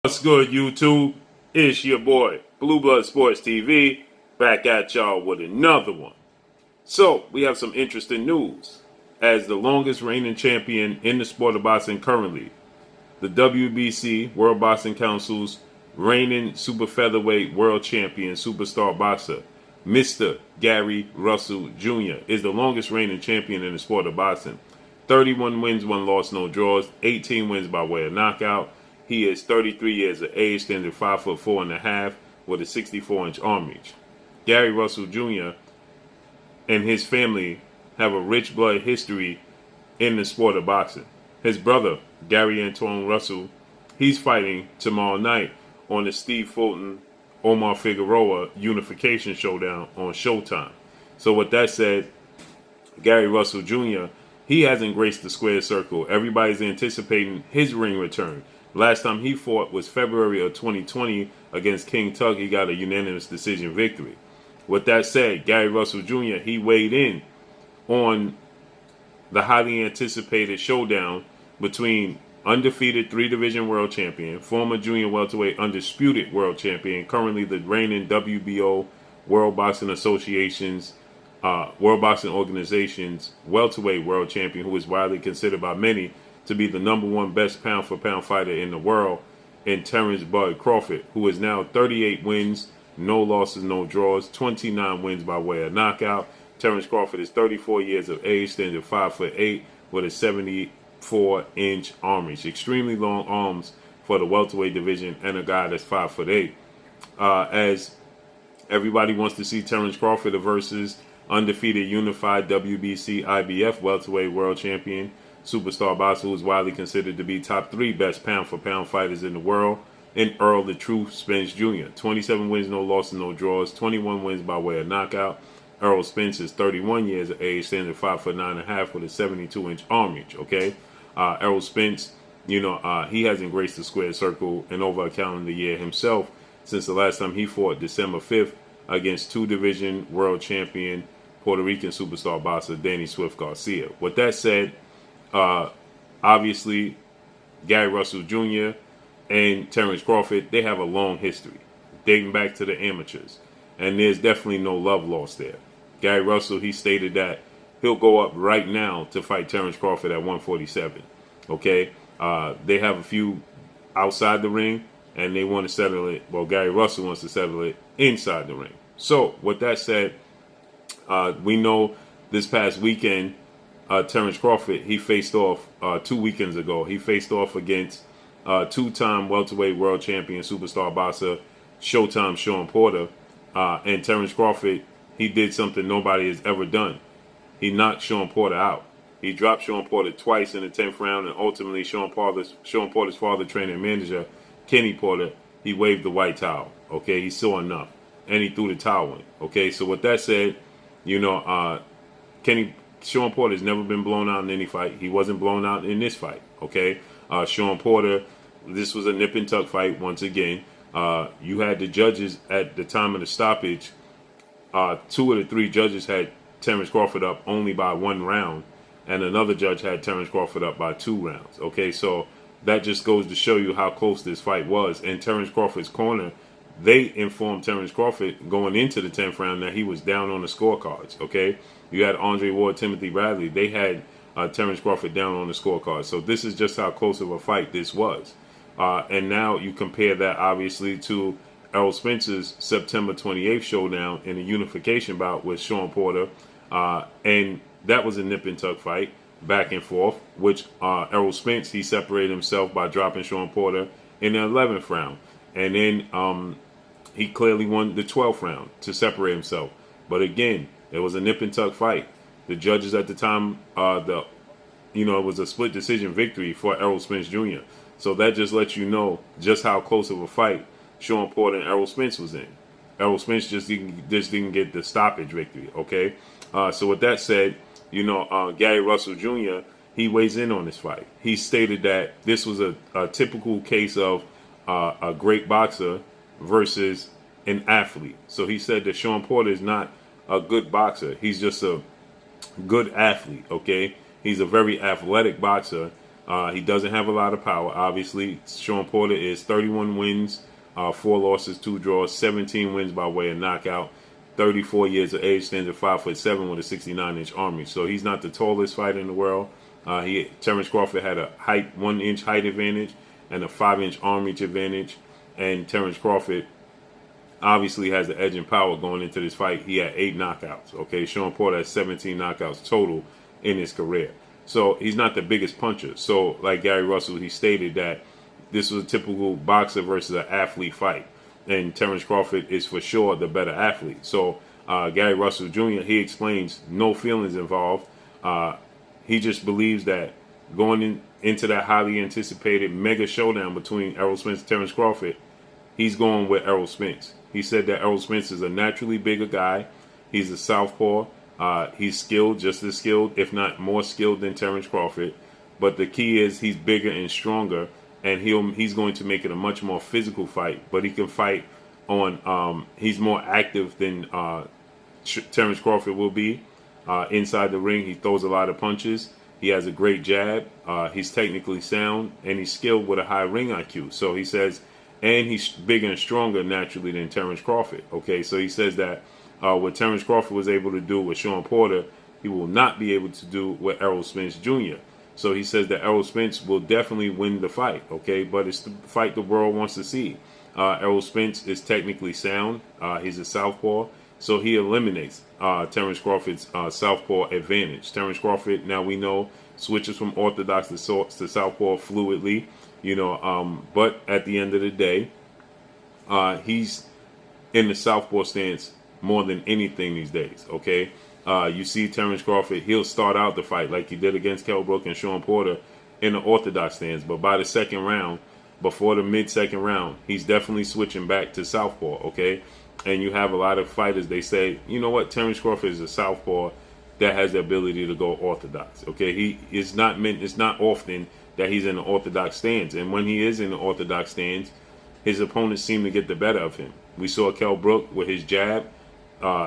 What's good, YouTube? It's your boy, Blue Blood Sports TV, back at y'all with another one. So, we have some interesting news. As the longest reigning champion in the sport of boxing currently, the WBC, World Boxing Council's reigning super featherweight world champion, superstar boxer, Mr. Gary Russell Jr. is the longest reigning champion in the sport of boxing. 31 wins, 1 loss, no draws, 18 wins by way of knockout. He is 33 years of age, standing 5'4.5" with a 64-inch arm reach. Gary Russell Jr. and his family have a rich blood history in the sport of boxing. His brother, Gary Antoine Russell, he's fighting tomorrow night on the Steve Fulton Omar Figueroa unification showdown on Showtime. So with that said, Gary Russell Jr., he hasn't graced the square circle. Everybody's anticipating his ring return. Last time he fought was February of 2020 against King Tug. He got a unanimous decision victory. With that said, Gary Russell Jr., he weighed in on the highly anticipated showdown between undefeated 3-division world champion, former junior welterweight undisputed world champion, currently the reigning WBO, World Boxing Association's World Boxing Organization's welterweight world champion, who is widely considered by many to be the #1 best pound-for-pound fighter in the world, in Terence Crawford, who is now 38 wins, no losses, no draws, 29 wins by way of knockout. Terence Crawford is 34 years of age, standing 5'8" with a 74-inch arm reach. Extremely long arms for the welterweight division and a guy that's 5'8". As everybody wants to see Terence Crawford versus undefeated unified WBC IBF welterweight world champion, superstar boxer who is widely considered to be top 3 best pound-for-pound fighters in the world, and Errol the Truth Spence Jr. 27 wins, no losses, no draws, 21 wins by way of knockout. Errol Spence is 31 years of age, standing 5'9.5" with a 72-inch arm reach. Okay, Errol Spence, he hasn't graced the square circle in over a calendar year himself since the last time he fought December 5th against 2-division world champion Puerto Rican superstar boxer Danny Swift Garcia. With that said, obviously, Gary Russell Jr. and Terence Crawford, they have a long history dating back to the amateurs, and there's definitely no love lost there. Gary Russell, he stated that he'll go up right now to fight Terence Crawford at 147. Okay, they have a few outside the ring, and they want to settle it. Well, Gary Russell wants to settle it inside the ring. So, with that said, we know this past weekend, Terence Crawford, he faced off 2 weekends ago. He faced off against 2-time welterweight world champion superstar boxer Showtime Shawn Porter. And Terence Crawford, he did something nobody has ever done. He knocked Shawn Porter out. He dropped Shawn Porter twice in the 10th round, and ultimately Shawn Porter's father, trainer, and manager, Kenny Porter, he waved the white towel. Okay, he saw enough, and he threw the towel in. Okay, so with that said, Shawn Porter has never been blown out in any fight. He wasn't blown out in this fight. Okay, Shawn Porter, this was a nip and tuck fight once again. You had the judges at the time of the stoppage. 2 of the 3 judges had Terence Crawford up only by 1 round, and another judge had Terence Crawford up by 2 rounds. Okay, so that just goes to show you how close this fight was. And Terence Crawford's corner, they informed Terence Crawford going into the 10th round that he was down on the scorecards. Okay, you had Andre Ward, Timothy Bradley. They had Terence Crawford down on the scorecard. So this is just how close of a fight this was. And now you compare that, obviously, to Errol Spence's September 28th showdown in a unification bout with Shawn Porter. And that was a nip and tuck fight, back and forth, which Errol Spence, he separated himself by dropping Shawn Porter in the 11th round. And then he clearly won the 12th round to separate himself. But again, it was a nip and tuck fight. The judges at the time, it was a split decision victory for Errol Spence Jr. So that just lets you know just how close of a fight Shawn Porter and Errol Spence was in. Errol Spence just didn't get the stoppage victory. Okay, so with that said, Gary Russell Jr., he weighs in on this fight. He stated that this was a typical case of a great boxer versus an athlete. So he said that Shawn Porter is not a good boxer. He's just a good athlete. Okay, he's a very athletic boxer. He doesn't have a lot of power. Obviously, Sean Porter is 31 wins, 4 losses, 2 draws, 17 wins by way of knockout. 34 years of age, stands at 5'7" with a 69-inch arm reach. So he's not the tallest fighter in the world. Terence Crawford had a 1-inch height advantage and a 5-inch arm reach advantage. And Terence Crawford obviously has the edge in power going into this fight. He had 8 knockouts. Okay, Sean Porter has 17 knockouts total in his career. So he's not the biggest puncher. So like Gary Russell, he stated that this was a typical boxer versus an athlete fight. And Terence Crawford is for sure the better athlete. So Gary Russell Jr., he explains no feelings involved. He just believes that going into that highly anticipated mega showdown between Errol Spence and Terence Crawford, he's going with Errol Spence. He said that Errol Spence is a naturally bigger guy. He's a southpaw. He's skilled, just as skilled, if not more skilled than Terence Crawford. But the key is he's bigger and stronger, and he's going to make it a much more physical fight. But he can fight on. He's more active than Terence Crawford will be inside the ring. He throws a lot of punches. He has a great jab. He's technically sound, and he's skilled with a high ring IQ. So he says, and he's bigger and stronger naturally than Terence Crawford. Okay, so he says that what Terence Crawford was able to do with Sean Porter, he will not be able to do with Errol Spence Jr. So he says that Errol Spence will definitely win the fight, okay? But it's the fight the world wants to see. Errol Spence is technically sound. He's a southpaw, so he eliminates Terence Crawford's southpaw advantage. Terence Crawford, now we know, switches from orthodox to southpaw fluidly, but at the end of the day, he's in the southpaw stance more than anything these days, okay? You see Terence Crawford, he'll start out the fight like he did against Kell Brook and Sean Porter in the orthodox stance, but by the second round, before the mid-second round, he's definitely switching back to southpaw, okay? And you have a lot of fighters, they say, you know what, Terence Crawford is a southpaw that has the ability to go orthodox, okay? It's not often that he's in the orthodox stance, and when he is in the orthodox stance, his opponents seem to get the better of him. We saw Kell Brook with his jab.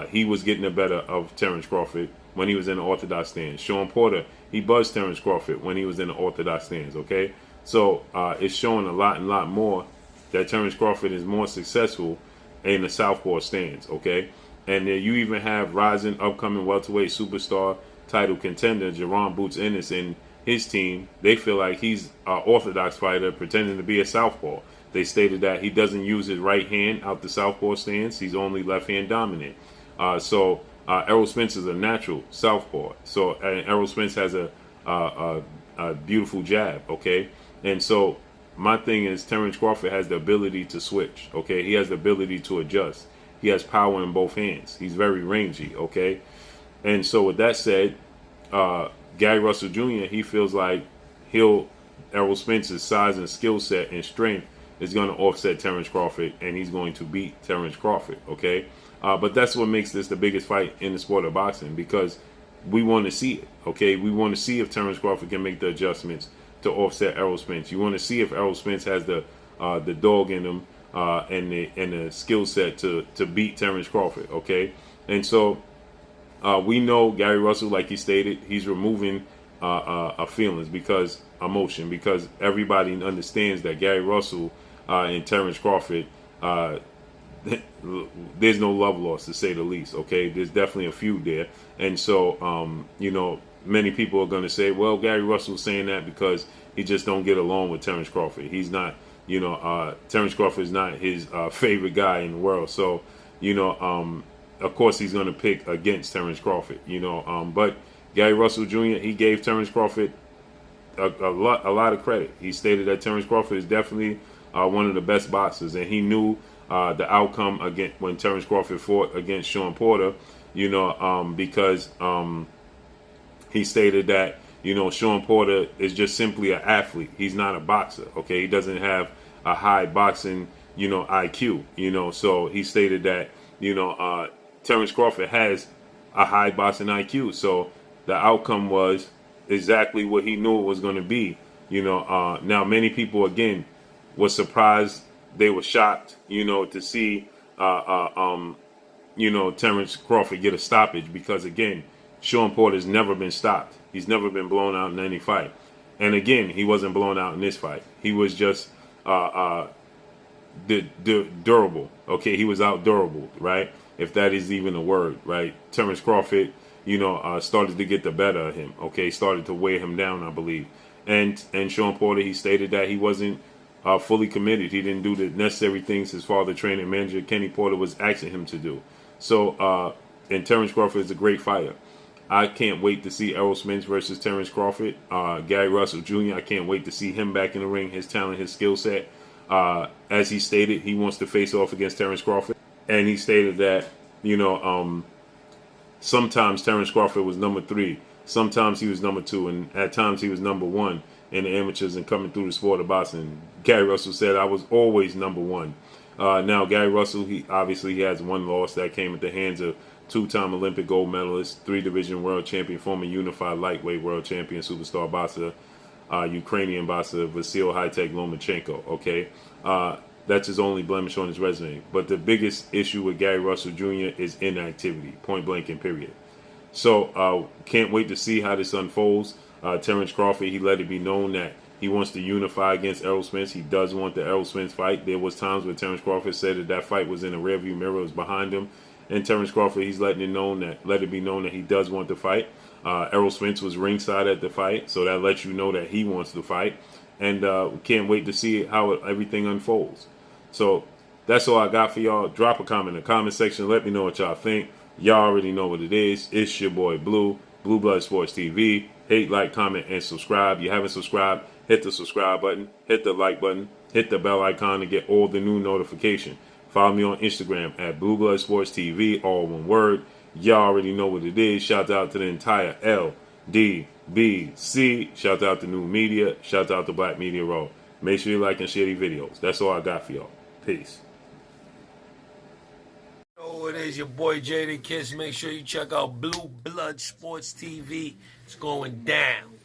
He was getting the better of Terence Crawford when he was in the orthodox stance. Sean Porter, he buzzed Terence Crawford when he was in the orthodox stance, okay? So it's showing a lot more that Terence Crawford is more successful in the southpaw stance, okay? And you even have rising, upcoming welterweight superstar title contender Jerron Boots Ennis and his team. They feel like he's an orthodox fighter pretending to be a southpaw. They stated that he doesn't use his right hand out the southpaw stance. He's only left hand dominant. So Errol Spence is a natural southpaw. So Errol Spence has a beautiful jab, okay? And so my thing is Terence Crawford has the ability to switch, okay? He has the ability to adjust. He has power in both hands. He's very rangy, okay? And so with that said, Gary Russell Jr., he feels like Errol Spence's size and skill set and strength is going to offset Terence Crawford, and he's going to beat Terence Crawford, okay? But that's what makes this the biggest fight in the sport of boxing, because we want to see it, okay? We want to see if Terence Crawford can make the adjustments to offset Errol Spence. You want to see if Errol Spence has the dog in him and the skill set to beat Terence Crawford, okay? And so we know Gary Russell, like he stated, he's removing feelings emotion, because everybody understands that Gary Russell and Terence Crawford, there's no love lost, to say the least, okay? There's definitely a feud there. And so, many people are going to say, well, Gary Russell's saying that because he just don't get along with Terence Crawford. He's not, Terence Crawford is not his favorite guy in the world. So, of course he's going to pick against Terence Crawford, but Gary Russell Jr., he gave Terence Crawford a lot of credit. He stated that Terence Crawford is definitely one of the best boxers, and he knew the outcome when Terence Crawford fought against Sean Porter, because he stated that, Sean Porter is just simply an athlete. He's not a boxer, okay? He doesn't have a high boxing, IQ, so he stated that, Terence Crawford has a high boxing IQ. So the outcome was exactly what he knew it was going to be. Now many people, again, were surprised. They were shocked, to see, Terence Crawford get a stoppage, because, again, Sean Porter's never been stopped. He's never been blown out in any fight. And again, he wasn't blown out in this fight. He was just durable. Okay, he was out durable, right? If that is even a word, right? Terence Crawford, started to get the better of him. Okay, started to weigh him down, I believe. And Sean Porter, he stated that he wasn't fully committed. He didn't do the necessary things his father, trainer, and manager Kenny Porter was asking him to do. So, and Terence Crawford is a great fighter. I can't wait to see Errol Spence versus Terence Crawford. Gary Russell Jr., I can't wait to see him back in the ring, his talent, his skill set. As he stated, he wants to face off against Terence Crawford. And he stated that, sometimes Terence Crawford was number 3. Sometimes he was number 2. And at times he was number 1 in the amateurs and coming through the sport of boxing. Gary Russell said, I was always number 1. Now, Gary Russell, he has one loss that came at the hands of 2-time Olympic gold medalist, 3-division world champion, former unified lightweight world champion, superstar boxer, Ukrainian boxer Vasyl High-Tech Lomachenko. Okay, that's his only blemish on his resume. But the biggest issue with Gary Russell Jr. is inactivity, point blank and period. So can't wait to see how this unfolds. Terence Crawford, he let it be known that he wants to unify against Errol Spence. He does want the Errol Spence fight. There was times where Terence Crawford said that fight was in the rearview mirror, it was behind him. And Terence Crawford, he's let it be known that he does want to fight. Errol Spence was ringside at the fight, so that lets you know that he wants to fight. And we can't wait to see how everything unfolds. So that's all I got for y'all. Drop a comment in the comment section. Let me know what y'all think. Y'all already know what it is. It's your boy Blue Blood Sports TV. Hate, like, comment, and subscribe. You haven't subscribed, hit the subscribe button, hit the like button, hit the bell icon to get all the new notification. Follow me on Instagram at Blue Blood Sports TV, all one word. Y'all already know what it is. Shout out to the entire LDBC. Shout out to New Media. Shout out to Black Media Raw. Make sure you like and share these videos. That's all I got for y'all. Peace. Oh, it is your boy Jada Kiss. Make sure you check out Blue Blood Sports TV. It's going down.